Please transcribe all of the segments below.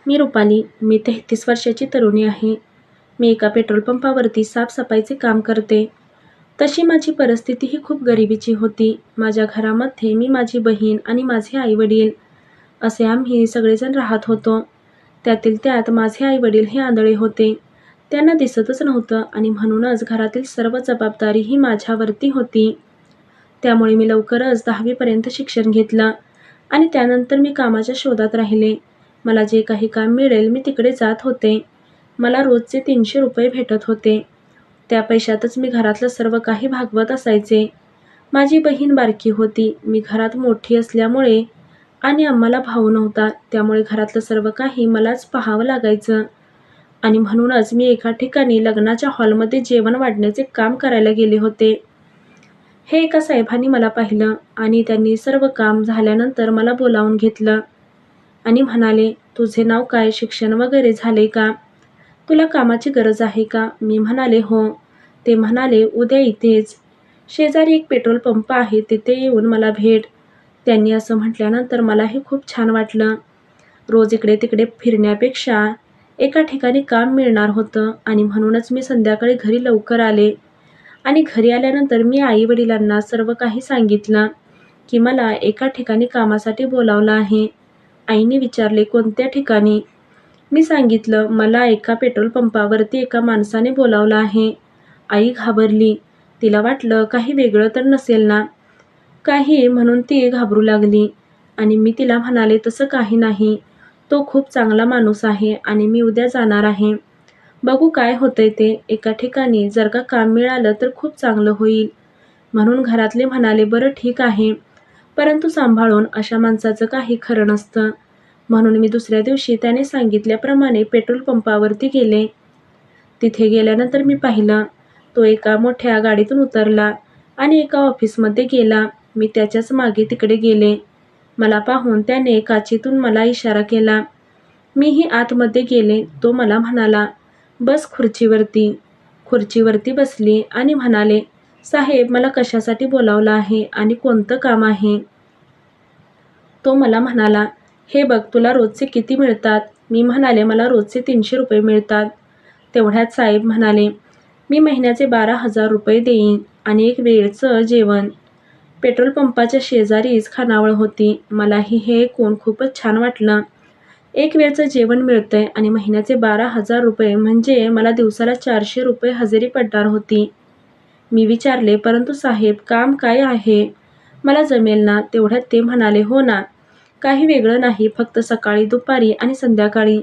मी रुपाली. मी 33 वर्षाची तरुणी आहे. मी एका पेट्रोल पंपावरती साफसफाईचे काम करते. तशी माझी परिस्थिती ही खूप गरिबीची होती. माझ्या घरामध्ये मी, माझी बहीण आणि माझे आई-वडील असे आम्ही सगळेजण राहत होतो. त्यातील त्यात माझे आई-वडील हे आंधळे होते. त्यांना दिसतच नव्हतं आणि म्हणूनच घरातील सर्व जबाबदारी ही माझ्यावरती होती. त्यामुळे मी लवकरच 10वी पर्यंत शिक्षण घेतलं आणि त्यानंतर मी कामाच्या शोधात राहिले. मला जे काही काम मिळेल मी तिकडे जात होते. मला रोजचे 300 रुपये भेटत होते. त्या पैशातच मी घरातलं सर्व काही भागवत असायचे. माझी बहीण बारकी होती. मी घरात मोठी असल्यामुळे आणि आम्हाला भाऊ नव्हता, त्यामुळे घरातलं सर्व काही मलाच पाहावं लागायचं आणि म्हणूनच मी एका ठिकाणी लग्नाच्या हॉलमध्ये जेवण वाढण्याचे काम करायला गेले होते. हे एका साहेबांनी मला पाहिलं आणि त्यांनी सर्व काम झाल्यानंतर मला बोलावून घेतलं आणि म्हणाले, "तुझे नाव काय? शिक्षण वगैरे झाले का? तुला कामाची गरज आहे का?" मी म्हणाले, "हो." ते म्हणाले, "उद्या इथेच शेजारी एक पेट्रोल पंप आहे, तिथे येऊन मला भेट." त्यांनी असं म्हटल्यानंतर मलाही खूप छान वाटलं. रोज इकडे-तिकडे फिरण्यापेक्षा एका ठिकाणी काम मिळणार होतं आणि म्हणूनच मी संध्याकाळी घरी लवकर आले आणि घरी आल्यानंतर मी आई-वडिलांना सर्व काही सांगितलं की मला एका ठिकाणी कामासाठी बोलावलं आहे. आईने विचारले, "कोणत्या ठिकाणी?" मी सांगितलं, "मला एका पेट्रोल पंपावरती एका माणसाने बोलावलं आहे." आई घाबरली. तिला वाटलं काही वेगळं तर नसेल ना काही, म्हणून ती घाबरू लागली आणि मी तिला म्हणाले, "तसं काही नाही. तो खूप चांगला माणूस आहे आणि मी उद्या जाणार आहे. बघू काय होतंय ते. एका ठिकाणी जर का काम मिळालं तर खूप चांगलं होईल." म्हणून घरातले म्हणाले, "बरं ठीक आहे, परंतु सांभाळून, अशा माणसाचं काही खरं नसतं." म्हणून मी दुसऱ्या दिवशी त्याने सांगितल्याप्रमाणे पेट्रोल पंपावरती गेले. तिथे गेल्यानंतर मी पाहिलं, तो एका मोठ्या गाडीतून उतरला आणि एका ऑफिसमध्ये गेला. मी त्याच्याच मागे तिकडे गेले. मला पाहून त्याने काचेतून मला इशारा केला. मीही आतमध्ये गेले. तो मला म्हणाला, "बस खुर्चीवरती." खुर्चीवरती बसली आणि म्हणाले, "साहेब, मला कशासाठी बोलावलं आहे आणि कोणतं काम आहे?" तो मला म्हणाला, "हे बघ, तुला रोजचे किती मिळतात?" मी म्हणाले, "मला रोजचे 300 रुपये मिळतात." तेवढ्यात साहेब म्हणाले, "मी महिन्याचे 12,000 रुपये देईन आणि एक वेळचं जेवण." पेट्रोल पंपाच्या शेजारीच खानावळ होती. मलाही हे ऐकून खूपच छान वाटलं. एक वेळचं जेवण मिळतंय आणि महिन्याचे 12,000 रुपये म्हणजे मला दिवसाला 400 रुपये हजेरी पडणार होती. मी विचारले, "परंतु साहेब, काम काय आहे? मला जमेल ना?" तेवढ्यात ते म्हणाले, "हो ना, काही वेगळं नाही, फक्त सकाळी, दुपारी आणि संध्याकाळी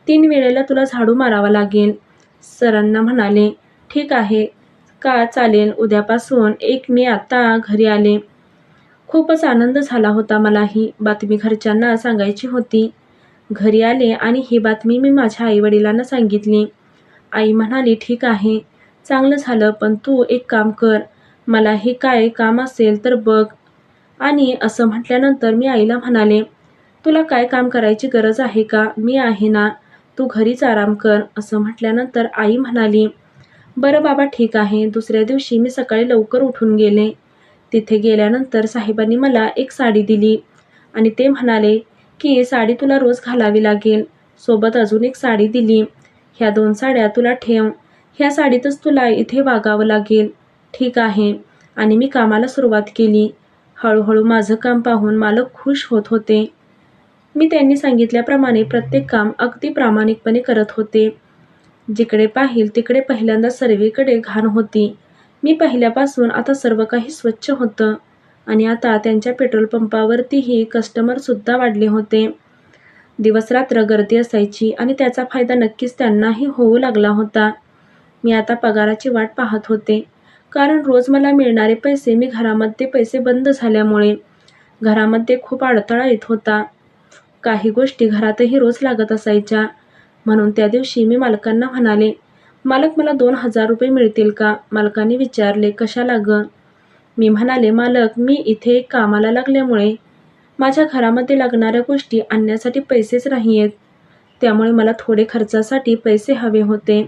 3 वेळेला तुला झाडू मारावा लागेल." सरांना म्हणाले, "ठीक आहे का, चालेल. उद्यापासून मी आता घरी आले." खूपच आनंद झाला होता. मला ही बातमी घरच्यांना सांगायची होती. घरी आले आणि ही बातमी मी माझ्या आई-वडिलांना सांगितली. आई म्हणाली, "ठीक आहे, चांगलं झालं, पण तू एक काम कर, मलाही काय काम असेल तर बघ." आणि असं म्हटल्यानंतर मी आईला म्हणाले, "तुला काय काम करायची गरज आहे का? मी आहे ना, तू घरीच आराम कर." असं म्हटल्यानंतर आई म्हणाली, "बरं बाबा, ठीक आहे." दुसऱ्या दिवशी मी सकाळी लवकर उठून गेले. तिथे गेल्यानंतर साहेबांनी मला एक साडी दिली आणि ते म्हणाले की साडी तुला रोज घालावी लागेल. सोबत अजून एक साडी दिली. "ह्या 2 साड्या तुला ठेव. ह्या साडीतच तुला इथे वागावं लागेल." "ठीक आहे." आणि मी कामाला सुरुवात केली. हळूहळू माझं काम पाहून मालक खुश होत होते. मी त्यांनी सांगितल्याप्रमाणे प्रत्येक काम अगदी प्रामाणिकपणे करत होते. जिकडे पाहील तिकडे पहिल्यांदा सर्वीकडे घाण होती. मी पहिल्यापासून आता सर्व काही स्वच्छ होतं आणि आता त्यांच्या पेट्रोल पंपावरतीही कस्टमरसुद्धा वाढले होते. दिवस-रात्र गर्दी असायची आणि त्याचा फायदा नक्कीच त्यांनाही होऊ लागला होता. मी आता पगाराची वाट पाहत होते, कारण रोज मला मिळणारे पैसे मी घरामध्ये पैसे बंद झाल्यामुळे घरामध्ये खूप अडथळा येत होता. काही गोष्टी घरातही रोज लागत असायच्या. म्हणून त्या दिवशी मी मालकांना म्हणाले, "मालक, मला 2,000 रुपये मिळतील का?" मालकांनी विचारले, "कशाला गं?" मी म्हणाले, "मालक, मी इथे कामाला लागल्यामुळे माझ्या घरामध्ये लागणाऱ्या गोष्टी आणण्यासाठी पैसेच नाहीयेत. त्यामुळे मला थोडे खर्चासाठी पैसे हवे होते."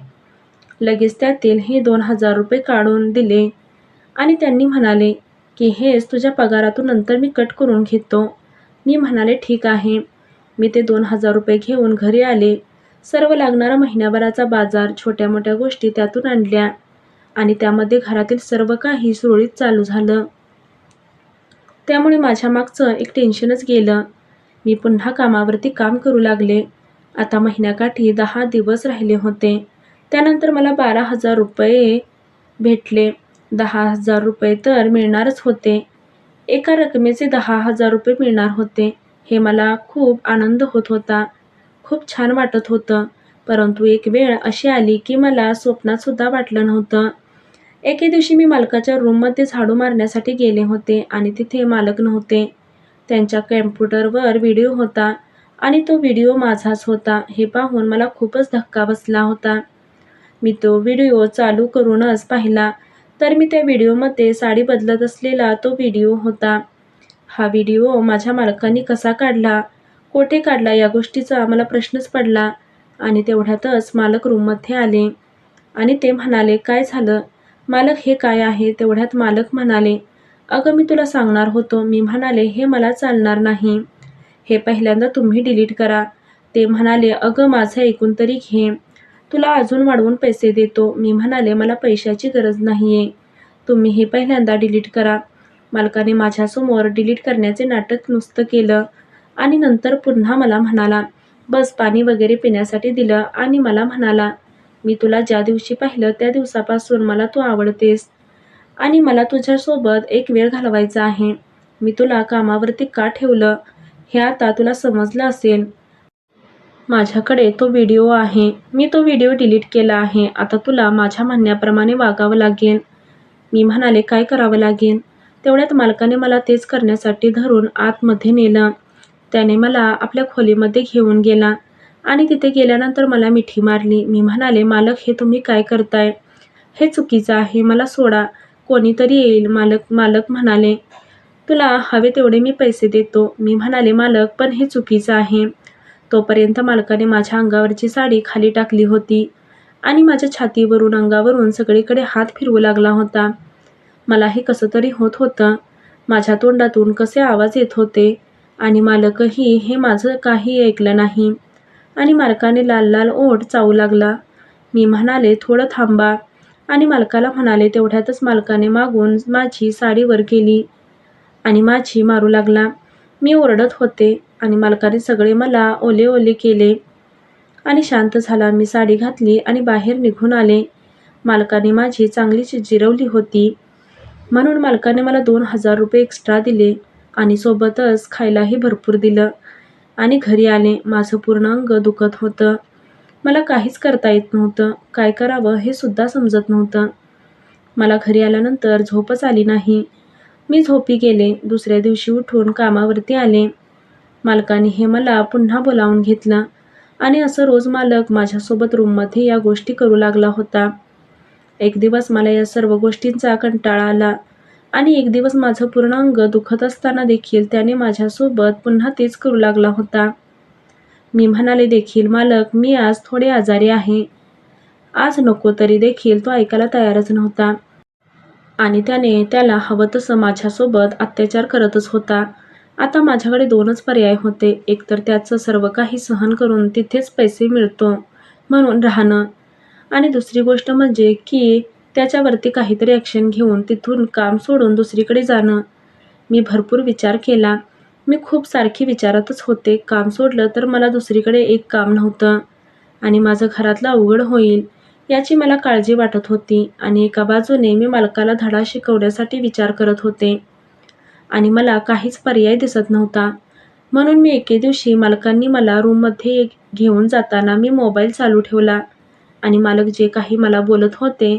लगेच त्यातील हे 2,000 रुपये काढून दिले आणि त्यांनी म्हणाले की हेच तुझ्या पगारातून नंतर मी कट करून घेतो. मी म्हणाले, "ठीक आहे." मी ते 2,000 रुपये घेऊन घरी आले. सर्व लागणारा महिन्याभराचा बाजार, छोट्या मोठ्या गोष्टी त्यातून आणल्या आणि त्यामध्ये घरातील सर्व काही सुरळीत चालू झालं. त्यामुळे माझ्या मागचं एक टेन्शनच गेलं. मी पुन्हा कामावरती काम करू लागले. आता महिन्याकाठी 10 दिवस राहिले होते. त्यानंतर मला 12,000 रुपये भेटले. 10,000 रुपये तर मिळणारच होते. एका रकमेचे 10,000 रुपये मिळणार होते. हे मला खूप आनंद होत होता. खूप छान वाटत होतं. परंतु एक वेळ अशी आली की मला स्वप्नातसुद्धा वाटलं नव्हतं. एके दिवशी मी मालकाच्या रूममध्ये झाडू मारण्यासाठी गेले होते आणि तिथे मालक नव्हते. त्यांच्या कॉम्प्युटरवर व्हिडिओ होता आणि तो व्हिडिओ माझाच होता. हे पाहून मला खूपच धक्का बसला होता. मी तो व्हिडिओ चालू करूनच पाहिला तर मी त्या व्हिडिओमध्ये साडी बदलत असलेला तो व्हिडिओ होता. हा व्हिडिओ माझ्या मालकांनी कसा काढला, कोठे काढला या गोष्टीचा मला प्रश्नच पडला. आणि तेवढ्यातच मालक रूममध्ये आले आणि ते म्हणाले, "काय झालं मालक, हे काय आहे?" तेवढ्यात मालक म्हणाले, "अगं मी तुला सांगणार होतो." मी म्हणाले, "हे मला चालणार नाही. हे पहिल्यांदा तुम्ही डिलीट करा." ते म्हणाले, "अगं माझं ऐकून तरी घे. तुला अजून वाढवून पैसे देतो." मी म्हणाले, "मला पैशाची गरज नाहीये. तुम्ही हे पहिल्यांदा डिलीट करा." मालकाने माझ्यासमोर डिलीट करण्याचे नाटक नुसतं केलं आणि नंतर पुन्हा मला म्हणाला, "बस." पाणी वगैरे पिण्यासाठी दिलं आणि मला म्हणाला, "मी तुला ज्या दिवशी पाहिलं त्या दिवसापासून मला तू आवडतेस आणि मला तुझ्यासोबत एक वेळ घालवायचा आहे. मी तुला कामावरती का ठेवलं हे आता तुला समजलं असेल. माझ्याकडे तो व्हिडिओ आहे. मी तो व्हिडिओ डिलीट केला आहे. आता तुला माझ्या म्हणण्याप्रमाणे वागावं लागेल." मी म्हणाले, "काय करावं लागेल?" तेवढ्यात मालकाने मला तेच करण्यासाठी धरून आतमध्ये नेलं. त्याने मला आपल्या खोलीमध्ये घेऊन गेला आणि तिथे गेल्यानंतर मला मिठी मारली. मी म्हणाले, "मालक, हे तुम्ही काय करताय? हे चुकीचं आहे. मला सोडा. कोणीतरी येईल." मालक म्हणाले, "तुला हवे तेवढे मी पैसे देतो." मी म्हणाले, "मालक, पण हे चुकीचं आहे." तोपर्यंत मालकाने माझ्या अंगावरची साडी खाली टाकली होती आणि माझ्या छातीवरून, अंगावरून सगळीकडे हात फिरवू लागला होता. मलाही कसं तरी होत होतं. माझ्या तोंडातून कसे आवाज येत होते आणि मालकही हे माझं काही ऐकलं नाही आणि मालकाने लाल लाल ओठ चावू लागला. मी म्हणाले, "थोडं थांबा." आणि मालकाला म्हणाले. तेवढ्यातच मालकाने मागून माझी साडी वर केली आणि माझी मारू लागला. मी ओरडत होते आणि मालकाने सगळे मला ओले ओले केले आणि शांत झाला. मी साडी घातली आणि बाहेर निघून आले. मालकाने माझी चांगलीच जिरवली होती म्हणून मालकाने मला 2,000 रुपये एक्स्ट्रा दिले आणि सोबतच खायलाही भरपूर दिलं आणि घरी आले. माझं पूर्ण अंग दुखत होतं. मला काहीच करता येत नव्हतं. काय करावं हे सुद्धा समजत नव्हतं. मला घरी आल्यानंतर झोपच आली नाही. मी झोपी गेले. दुसऱ्या दिवशी उठून कामावरती आले. मालकाने हे मला पुन्हा बोलावून घेतलं आणि असं रोज मालक माझ्यासोबत रूममध्ये या गोष्टी करू लागला होता. एक दिवस मला या सर्व गोष्टींचा कंटाळा आला आणि एक दिवस माझं पूर्ण अंग दुखत असताना देखील त्याने माझ्यासोबत पुन्हा तेच करू लागला होता. मी म्हणाले देखील, "मालक, मी आज थोडे आजारी आहे." आज नको तरी देखील तो ऐकायला तयारच नव्हता आणि त्याला हवं तसं माझ्यासोबत अत्याचार करतच होता. आता माझ्याकडे 2च पर्याय होते. एकतर त्याचं सर्व काही सहन करून तिथेच पैसे मिळतो म्हणून राहणं आणि दुसरी गोष्ट म्हणजे की त्याच्यावरती काहीतरी ॲक्शन घेऊन तिथून काम सोडून दुसरीकडे जाणं. मी भरपूर विचार केला. मी खूप सारखी विचारातच होते. काम सोडलं तर मला दुसरीकडे एक काम नव्हतं आणि माझं घरातलं अवघड होईल याची मला काळजी वाटत होती आणि एका बाजूने मी मालकाला धडा शिकवण्यासाठी विचार करत होते आणि मला काहीच पर्याय दिसत नव्हता. म्हणून मी एके दिवशी मालकांनी मला रूममध्ये घेऊन जाताना मी मोबाईल चालू ठेवला आणि मालक जे काही मला बोलत होते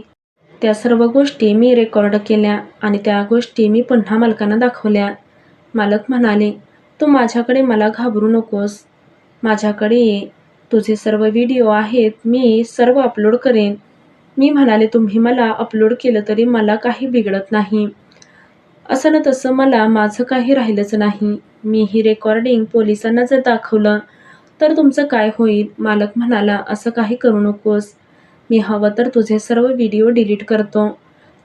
त्या सर्व गोष्टी मी रेकॉर्ड केल्या आणि त्या गोष्टी मी पुन्हा मालकांना दाखवल्या. मालक म्हणाले, "तू माझ्याकडे मला घाबरू नकोस. माझ्याकडे ये. तुझे सर्व व्हिडिओ आहेत. मी सर्व अपलोड करेन." मी म्हणाले, "तुम्ही मला अपलोड केलं तरी मला काही बिघडत नाही. असं ना तसं मला माझं काही राहिलंच नाही. मी ही रेकॉर्डिंग पोलिसांना जर दाखवलं तर तुमचं काय होईल?" मालक म्हणाला, "असं काही करू नकोस. मी हवं तर तुझे सर्व व्हिडिओ डिलीट करतो.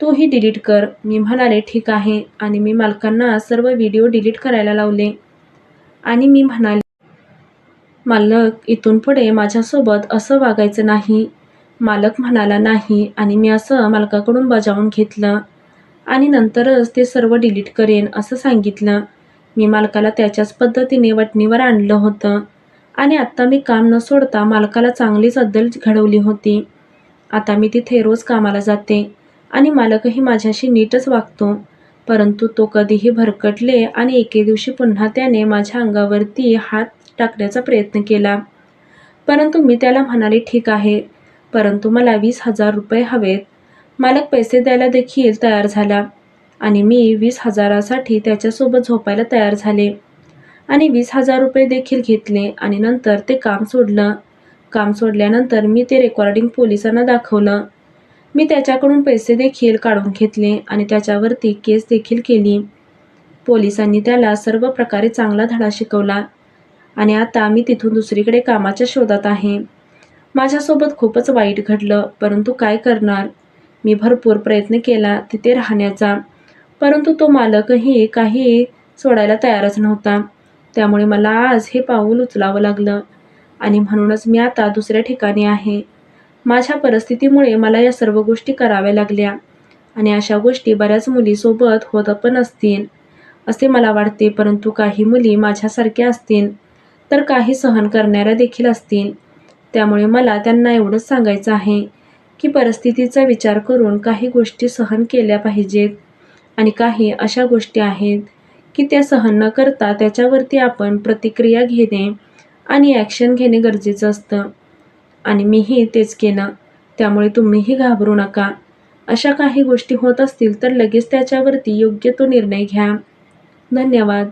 तूही डिलीट कर." मी म्हणाले, "ठीक आहे." आणि मी मालकांना सर्व व्हिडिओ डिलीट करायला लावले आणि मी म्हणाले, मालक, इथून पुढे माझ्यासोबत असं वागायचं नाही. मालक म्हणाला नाही आणि मी असं मालकाकडून बजावून घेतलं आणि नंतरच ते सर्व डिलीट करेन असं सांगितलं. मी मालकाला त्याच्याच पद्धतीने वठणीवर आणलं होतं आणि आत्ता मी काम न सोडता मालकाला चांगलीच अद्दल घडवली होती. आता मी तिथे रोज कामाला जाते आणि मालकही माझ्याशी नीटच वागतो. परंतु तो कधीही भरकटले आणि एके दिवशी पुन्हा त्याने माझ्या अंगावरती हात टाकण्याचा प्रयत्न केला. परंतु मी त्याला म्हणाले, ठीक आहे, परंतु मला 20,000 हवेत. मालक पैसे द्यायला देखील तयार झाला आणि मी 20,000साठी त्याच्यासोबत झोपायला तयार झाले आणि 20,000 देखील घेतले आणि नंतर ते काम सोडलं. काम सोडल्यानंतर मी ते रेकॉर्डिंग पोलिसांना दाखवलं. मी त्याच्याकडून पैसे देखील काढून घेतले आणि त्याच्यावरती केस देखील केली. पोलिसांनी त्याला सर्व प्रकारे चांगला धडा शिकवला आणि आता मी तिथून दुसरीकडे कामाच्या शोधात आहे. माझ्यासोबत खूपच वाईट घडलं, परंतु काय करणार? मी भरपूर प्रयत्न केला तिथे राहण्याचा, परंतु तो मालकही काही सोडायला तयारच नव्हता. त्यामुळे मला आज हे पाऊल उचलावं लागलं आणि म्हणूनच मी आता दुसऱ्या ठिकाणी आहे. माझ्या परिस्थितीमुळे मला या सर्व गोष्टी कराव्या लागल्या आणि अशा गोष्टी बऱ्याच मुलीसोबत होत पण असतील असे मला वाटते. परंतु काही मुली माझ्यासारख्या असतील तर काही सहन करणाऱ्या देखील असतील. त्यामुळे मला त्यांना एवढंच सांगायचं आहे की परिस्थितीचा विचार करून काही गोष्टी सहन केल्या पाहिजेत आणि काही अशा गोष्टी आहेत की त्या सहन न करता त्याच्यावरती आपण प्रतिक्रिया घेणे आणि ॲक्शन घेणे गरजेचं असतं आणि मीही तेच केलं. त्यामुळे तुम्हीही घाबरू नका. अशा काही गोष्टी होत असतील तर लगेच त्याच्यावरती योग्य तो निर्णय घ्या. धन्यवाद.